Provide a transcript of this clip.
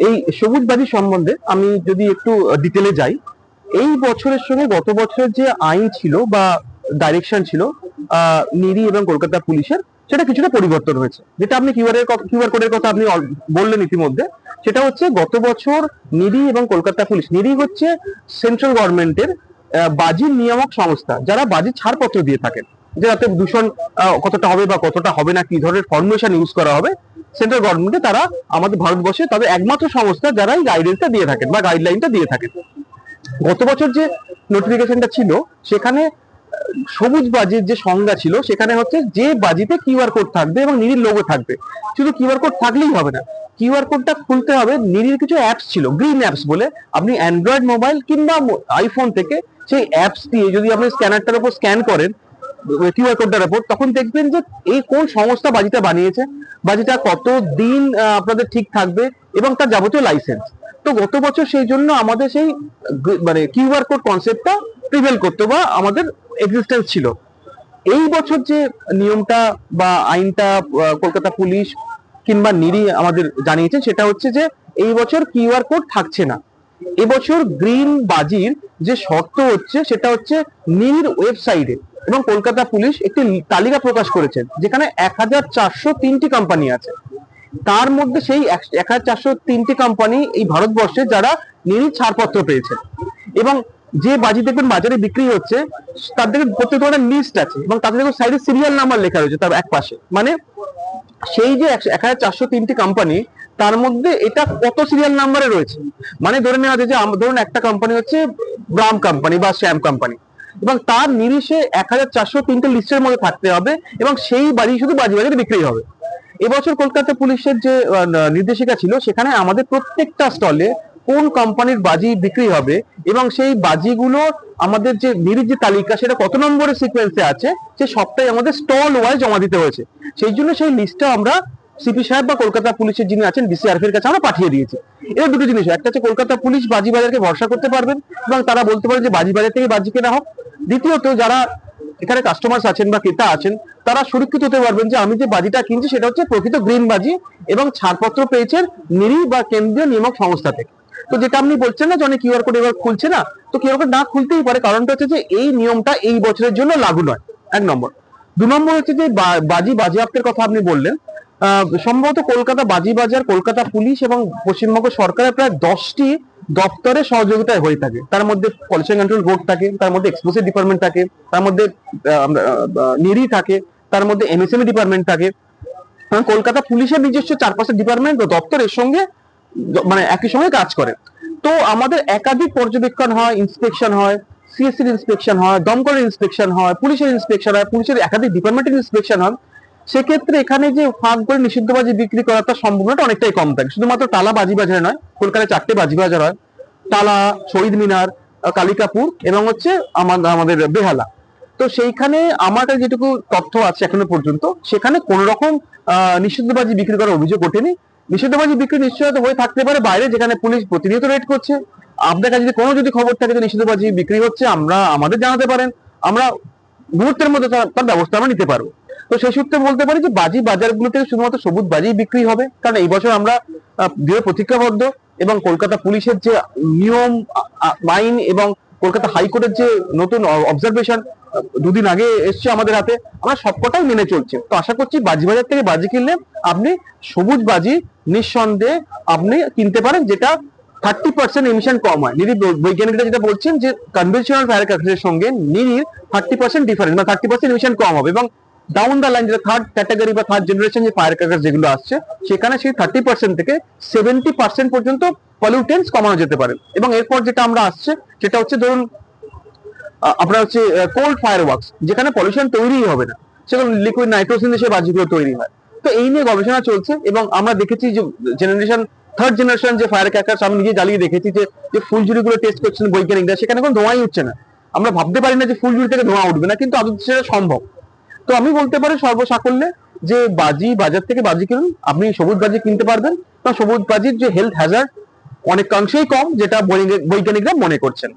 এই সবুজ বাজি সম্বন্ধে আমি যদি একটু ডিটেলে যাই, এই বছরের সঙ্গে গত বছরের যে আইন ছিল বা ডাইরেকশন ছিল নিরি এবং কলকাতা পুলিশের, সেটা কিছুটা পরিবর্তন হয়েছে। যেটা আপনি কিউআর কোডের কথা আপনি বললেন ইতিমধ্যে, সেটা হচ্ছে গত বছর নিরি এবং কলকাতা পুলিশ, নিরি হচ্ছে সেন্ট্রাল গভর্নমেন্টের বাজির নিয়ামক সংস্থা, যারা বাজির ছাড়পত্র দিয়ে থাকেন যে যাতে দূষণ কতটা হবে বা কতটা হবে না, কি ধরনের ফর্মুলেশন ইউজ করা হবে, সেন্ট্রাল গভর্নমেন্টে তারা আমাদের ভারতবর্ষে তাদের একমাত্র সংস্থা যারা এই গাইডেন্সটা দিয়ে থাকেন বা গাইডলাইনটা দিয়ে থাকেন। গত বছর যে নোটিফিকেশনটা ছিল সেখানে সবুজ বাজির যে সংজ্ঞা ছিল সেখানে হচ্ছে যে বাজিতে কিউআর কোড থাকবে এবং নিরির লোগো থাকবে। শুধু কিউআর কোড থাকলেই হবে না, কিউআর কোডটা খুলতে হবে। নিরির কিছু অ্যাপস ছিল, গ্রিন অ্যাপস বলে, আপনি অ্যান্ড্রয়েড মোবাইল কিংবা আইফোন থেকে সেই অ্যাপস দিয়ে যদি আপনি স্ক্যানারটার উপর স্ক্যান করেন কিউআর কোডটার উপর, তখন দেখবেন যে এই কোন সংস্থা বাজিটা বানিয়েছে, বাজিটা কত দিন আপনাদের ঠিক থাকবে এবং তার যাবতীয় লাইসেন্স। তো গত বছর সেই জন্য আমাদের সেই মানে কিউআর কোড কনসেপ্টটা প্রিভেল করতো বা আমাদের এক্সিস্টেন্স ছিল। এই বছর যে নিয়মটা বা আইনটা কলকাতা পুলিশ কিংবা নিরি আমাদের জানিয়েছে সেটা হচ্ছে যে এই বছর কিউআর কোড থাকছে না। এবছর গ্রিন বাজির যে শর্ত হচ্ছে সেটা হচ্ছে নির ওয়েবসাইটে এবং কলকাতা পুলিশ একটি তালিকা প্রকাশ করেছেন যেখানে 1403টি কোম্পানি আছে। তার মধ্যে সেই 1403টি কোম্পানি এই ভারতবর্ষে যারা নিরির ছাড়পত্র পেয়েছে, এবং যে বাজি দেখবেন বাজারে বিক্রি হচ্ছে তার দেখবেন প্রত্যেক ধরনের লিস্ট আছে এবং তাদের দেখবেন সাইডে সিরিয়াল নাম্বার লেখা রয়েছে তার এক পাশে। মানে সেই যে 1403টি কোম্পানি, তার মধ্যে এটা কত সিরিয়াল নাম্বারে রয়েছে। মানে ধরে নেওয়া যায় যে ধরুন একটা কোম্পানি হচ্ছে ব্রাম কোম্পানি বা শ্যাম কোম্পানি, এবং তার নিরিশে 1403টে লিস্টের মধ্যে থাকতে হবে এবং সেই বাজি শুধু বাজি বাজারে বিক্রি হবে। এবছর কলকাতা পুলিশের যে নির্দেশিকা ছিল সেখানে আমাদের প্রত্যেকটা স্টলে কোন কোম্পানির বাজি বিক্রি হবে এবং সেই বাজিগুলো আমাদের যে নিরির যে তালিকা সেটা কত নম্বরের সিকোয়েন্সে আছে সে সবটাই আমাদের স্টল ওয়াইজ জমা দিতে হয়েছে। সেই জন্য সেই লিস্টটা আমরা সিপি সাহেব বা কলকাতা পুলিশের যিনি আছেন ডিসিআরপি এর কাছে আমরা পাঠিয়ে দিয়েছি। এর দুটো জিনিস, একটা হচ্ছে কলকাতা পুলিশ বাজি বাজারকে ভরসা করতে পারবেন এবং তারা বলতে পারেন যে বাজি বাজার থেকে বাজি কেনা হোক। দ্বিতীয়ত যারা এখানে কাস্টমার্স আছেন বা ক্রেতা আছেন তারা সুরক্ষিত হতে পারবেন যে আমি যে বাজিটা কিনছি সেটা হচ্ছে প্রকৃত গ্রিন বাজি এবং ছাড়পত্র পেয়েছেন নিরি বা কেন্দ্রীয় নিয়ামক সংস্থা থেকে। তো যেটা আপনি বলছেন না যে অনেক কিউআর কোড এবার খুলছে না, তো কিউআর কোড না খুলতেই পারে, কারণটা হচ্ছে যে এই নিয়মটা এই বছরের জন্য লাগু নয়, এক নম্বর। দু নম্বর হচ্ছে যে বাজি বাজেয়াপ্তের কথা আপনি বললেন, সম্ভবত কলকাতা বাজি বাজার কলকাতা পুলিশ এবং পশ্চিমবঙ্গ সরকারের প্রায় 10টি দপ্তরে সহযোগিতায় হয়ে থাকে। তার মধ্যে পলিউশন কন্ট্রোল বোর্ড থাকে, তার মধ্যে এক্সপ্লোসিভ ডিপার্টমেন্ট থাকে, তার মধ্যে নিরি থাকে, তার মধ্যে এমএসএমই ডিপার্টমেন্ট থাকে। কলকাতা পুলিশের নিজস্ব 4-5টা ডিপার্টমেন্ট ও দপ্তরের সঙ্গে মানে একই সঙ্গে কাজ করে। তো আমাদের একাধিক পর্যবেক্ষণ হয়, ইন্সপেকশন হয়, সিএসসির ইন্সপেকশন হয়, দমকলের ইন্সপেকশন হয়, পুলিশের ইন্সপেকশন হয়, পুলিশের একাধিক ডিপার্টমেন্টের ইন্সপেকশন হয়। সেক্ষেত্রে এখানে যে ফাঁক করে নিষিদ্ধ বাজি বিক্রি করার তার সম্ভাবনাটা অনেকটাই কম থাকে। শুধুমাত্র টালা বাজি বাজারে নয়, কলকাতায় 4টে বাজি বাজার হয়, টালা, শহীদ মিনার, কালিকাপুর এবং হচ্ছে আমাদের বেহালা। তো সেইখানে আমার কাছে যেটুকু তথ্য আছে এখনো পর্যন্ত সেখানে কোন রকম নিষিদ্ধ বাজি বিক্রি করার অভিযোগ ওঠেনি। নিষিদ্ধ বাজি বিক্রি নিশ্চয়তা হয়ে থাকতে পারে বাইরে, যেখানে পুলিশ প্রতিনিয়ত রেড করছে। আপনার কাছে যদি কোনো খবর থাকে যে নিষিদ্ধ বাজি বিক্রি হচ্ছে আমাদের জানাতে পারেন, আমরা মুহূর্তের মধ্যে তার ব্যবস্থা আমরা নিতে পারবো। তো সেই সূত্রে বলতে পারি যে বাজি বাজারগুলো থেকে শুধুমাত্র সবুজ বাজি বিক্রি হবে, কারণ এই বছর আমরা দৃঢ় প্রতিজ্ঞাবদ্ধ এবং কলকাতা পুলিশের যে নিয়ম আইন এবং কলকাতা হাইকোর্টের যে নতুন অবজারভেশন দুদিন আগে এসছে আমাদের হাতে, আমরা সবকটাই মেনে চলছে। তো আশা করছি বাজি বাজার থেকে বাজি কিনলে আপনি সবুজ বাজি নিঃসন্দেহে আপনি কিনতে পারেন, যেটা 30% এমিশন কম হয়। নিরি বৈজ্ঞানিকরা যেটা বলছেন যে কনভেনশনাল ফায়ার ক্র্যাকারের সঙ্গে নিরির 30% ডিফারেন্স বা 30% এমিশন কম হবে, এবং ডাউন দ্য লাইন যেটা থার্ড ক্যাটাগরি বা থার্ড জেনারেশন যে ফায়ার ক্র্যাকার যেগুলো আসছে সেখানে সেই 30% থেকে 70% পর্যন্ত পলিউটেন্স কমানো যেতে পারে। এবং এরপর যেটা আমরা আসছে সেটা হচ্ছে ধরুন আপনার হচ্ছে কোল্ড ফায়ার ওয়ার্কস, যেখানে পলিউশন তৈরিই হবে না, সেখানে লিকুইড নাইট্রোজেন দিয়ে বাজিগুলো তৈরি হয়। তো এই নিয়ে গবেষণা চলছে এবং আমরা দেখেছি যে থার্ড জেনারেশন যে ফায়ার ক্র্যাকার্স আমি নিজে জ্বালিয়ে দেখেছি যে ফুলঝুরি গুলো টেস্ট করছেন বৈজ্ঞানিকরা, সেখানে কোনো ধোঁয়াই উঠছে না। আমরা ভাবতে পারি না যে ফুলঝুরি থেকে ধোঁয়া উঠবে না, কিন্তু আদৌ সেটা সম্ভব। তো আমি বলতে পারি সর্বসাকল্যে যে বাজি বাজার থেকে বাজি কিনুন, আপনি সবুজ বাজি কিনতে পারবেন, কারণ সবুজ বাজির যে হেলথ হ্যাজার্ড অনেকাংশেই কম, যেটা বৈজ্ঞানিকরা মনে করছেন।